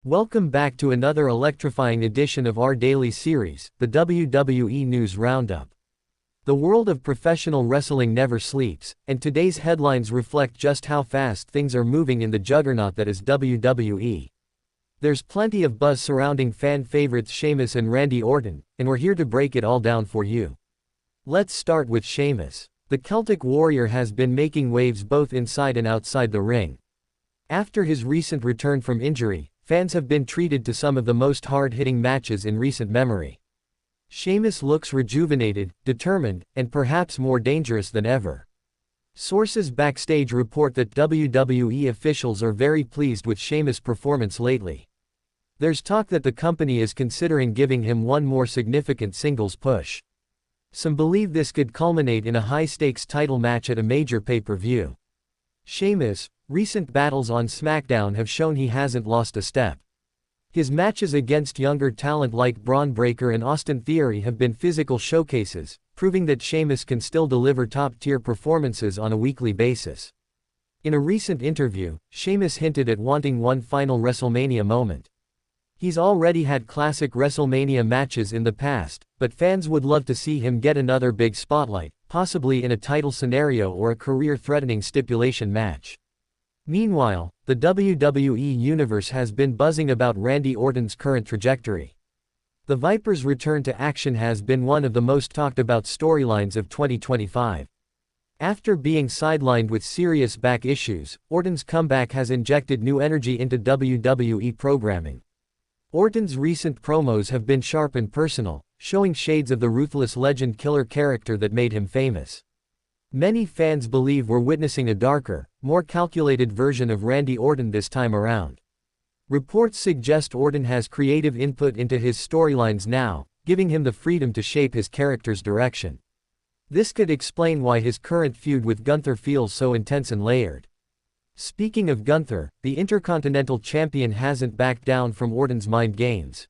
Welcome back to another electrifying edition of our daily series, the WWE News Roundup. The world of professional wrestling never sleeps, and today's headlines reflect just how fast things are moving in the juggernaut that is WWE. There's plenty of buzz surrounding fan favorites Sheamus and Randy Orton, and we're here to break it all down for you. Let's start with Sheamus. The Celtic Warrior has been making waves both inside and outside the ring. After his recent return from injury, fans have been treated to some of the most hard-hitting matches in recent memory. Sheamus looks rejuvenated, determined, and perhaps more dangerous than ever. Sources backstage report that WWE officials are very pleased with Sheamus' performance lately. There's talk that the company is considering giving him one more significant singles push. Some believe this could culminate in a high-stakes title match at a major pay-per-view. Sheamus' recent battles on SmackDown have shown he hasn't lost a step. His matches against younger talent like Braun Breaker and Austin Theory have been physical showcases, proving that Sheamus can still deliver top-tier performances on a weekly basis. In a recent interview, Sheamus hinted at wanting one final WrestleMania moment. He's already had classic WrestleMania matches in the past, but fans would love to see him get another big spotlight, possibly in a title scenario or a career-threatening stipulation match. Meanwhile, the WWE Universe has been buzzing about Randy Orton's current trajectory. The Viper's return to action has been one of the most talked about storylines of 2025. After being sidelined with serious back issues, Orton's comeback has injected new energy into WWE programming. Orton's recent promos have been sharp and personal, showing shades of the ruthless legend killer character that made him famous. Many fans believe we're witnessing a darker, more calculated version of Randy Orton this time around. Reports suggest Orton has creative input into his storylines now, giving him the freedom to shape his character's direction. This could explain why his current feud with Gunther feels so intense and layered. Speaking of Gunther, the Intercontinental Champion hasn't backed down from Orton's mind games.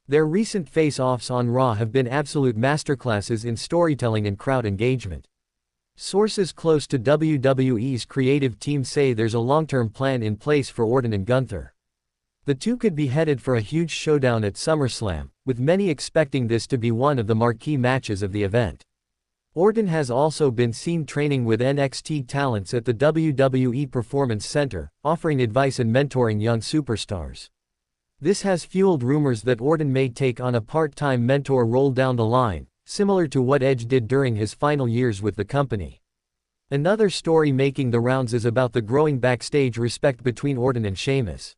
Their recent face-offs on Raw have been absolute masterclasses in storytelling and crowd engagement. Sources close to WWE's creative team say there's a long-term plan in place for Orton and Gunther. The two could be headed for a huge showdown at SummerSlam, with many expecting this to be one of the marquee matches of the event. Orton has also been seen training with NXT talents at the WWE Performance Center, offering advice and mentoring young superstars. This has fueled rumors that Orton may take on a part-time mentor role down the line, similar to what Edge did during his final years with the company. Another story making the rounds is about the growing backstage respect between Orton and Sheamus.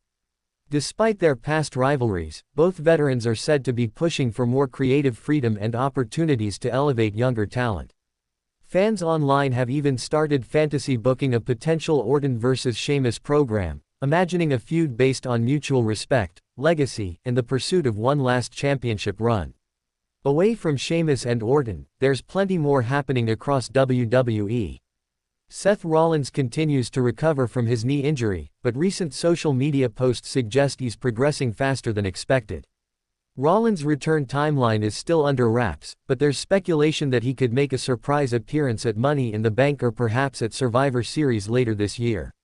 Despite their past rivalries, both veterans are said to be pushing for more creative freedom and opportunities to elevate younger talent. Fans online have even started fantasy booking a potential Orton vs. Sheamus program, imagining a feud based on mutual respect, legacy, and the pursuit of one last championship run. Away from Sheamus and Orton, there's plenty more happening across WWE. Seth Rollins continues to recover from his knee injury, but recent social media posts suggest he's progressing faster than expected. Rollins' return timeline is still under wraps, but there's speculation that he could make a surprise appearance at Money in the Bank or perhaps at Survivor Series later this year.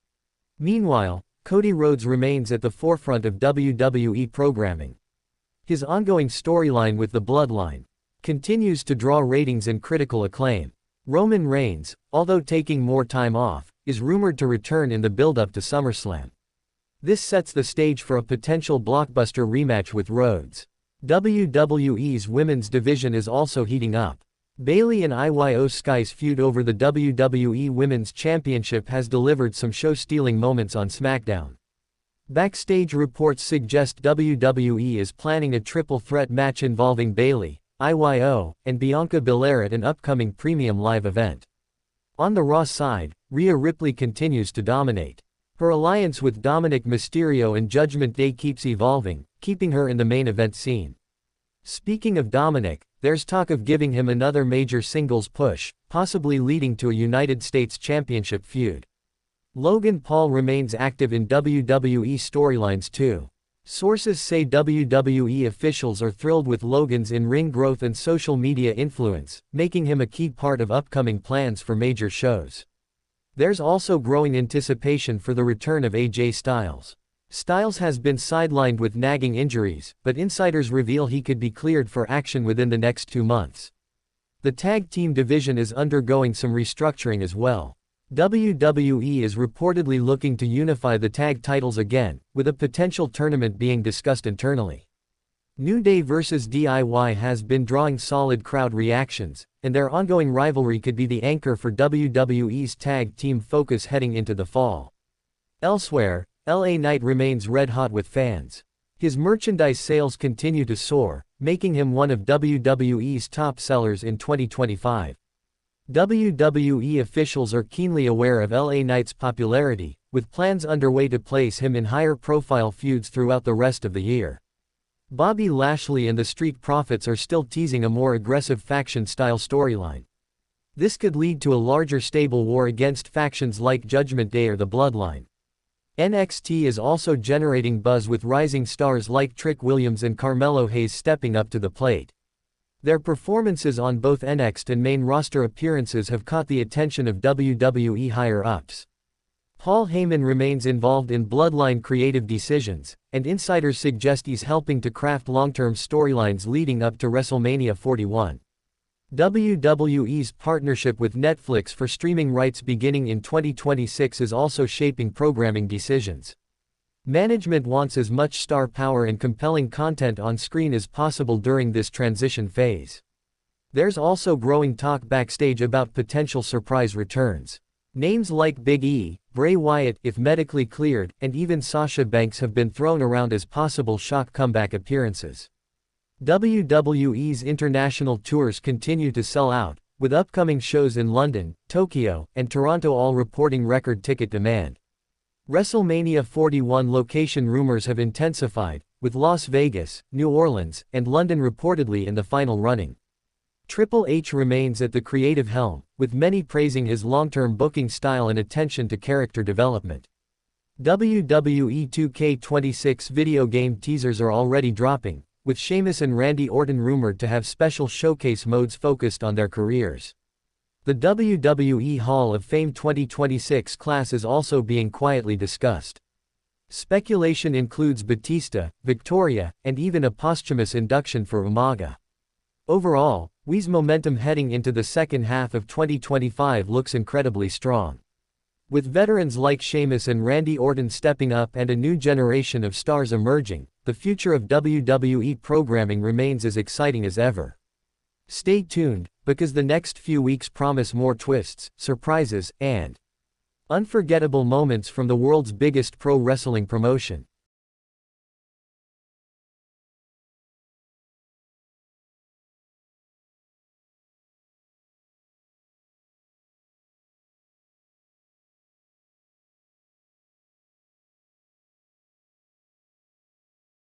Meanwhile, Cody Rhodes remains at the forefront of WWE programming. His ongoing storyline with the Bloodline continues to draw ratings and critical acclaim. Roman Reigns, although taking more time off, is rumored to return in the build-up to SummerSlam. This sets the stage for a potential blockbuster rematch with Rhodes. WWE's women's division is also heating up. Bayley and Io Sky's feud over the WWE Women's Championship has delivered some show-stealing moments on SmackDown. Backstage reports suggest WWE is planning a triple threat match involving Bayley, Io, and Bianca Belair at an upcoming premium live event. On the Raw side, Rhea Ripley continues to dominate. Her alliance with Dominic Mysterio and Judgment Day keeps evolving, keeping her in the main event scene. Speaking of Dominic, there's talk of giving him another major singles push, possibly leading to a United States Championship feud. Logan Paul remains active in WWE storylines too. Sources say WWE officials are thrilled with Logan's in-ring growth and social media influence, making him a key part of upcoming plans for major shows. There's also growing anticipation for the return of AJ Styles. Styles has been sidelined with nagging injuries, but insiders reveal he could be cleared for action within the next 2 months. The tag team division is undergoing some restructuring as well. WWE is reportedly looking to unify the tag titles again, with a potential tournament being discussed internally. New Day vs DIY has been drawing solid crowd reactions, and their ongoing rivalry could be the anchor for WWE's tag team focus heading into the fall. Elsewhere, LA Knight remains red-hot with fans. His merchandise sales continue to soar, making him one of WWE's top sellers in 2025. WWE officials are keenly aware of LA Knight's popularity, with plans underway to place him in higher-profile feuds throughout the rest of the year. Bobby Lashley and the Street Profits are still teasing a more aggressive faction-style storyline. This could lead to a larger stable war against factions like Judgment Day or the Bloodline. NXT is also generating buzz with rising stars like Trick Williams and Carmelo Hayes stepping up to the plate. Their performances on both NXT and main roster appearances have caught the attention of WWE higher-ups. Paul Heyman remains involved in Bloodline creative decisions, and insiders suggest he's helping to craft long-term storylines leading up to WrestleMania 41. WWE's partnership with Netflix for streaming rights beginning in 2026 is also shaping programming decisions. Management wants as much star power and compelling content on screen as possible during this transition phase. There's also growing talk backstage about potential surprise returns. Names like Big E, Bray Wyatt if medically cleared, and even Sasha Banks have been thrown around as possible shock comeback appearances. WWE's international tours continue to sell out, with upcoming shows in London, Tokyo, and Toronto all reporting record ticket demand. WrestleMania 41 location rumors have intensified, with Las Vegas, New Orleans, and London reportedly in the final running. Triple H remains at the creative helm, with many praising his long-term booking style and attention to character development. WWE 2K26 video game teasers are already dropping, with Sheamus and Randy Orton rumored to have special showcase modes focused on their careers. The WWE Hall of Fame 2026 class is also being quietly discussed. Speculation includes Batista, Victoria, and even a posthumous induction for Umaga. Overall, WWE's momentum heading into the second half of 2025 looks incredibly strong. With veterans like Sheamus and Randy Orton stepping up and a new generation of stars emerging, the future of WWE programming remains as exciting as ever. Stay tuned, because the next few weeks promise more twists, surprises, and unforgettable moments from the world's biggest pro wrestling promotion.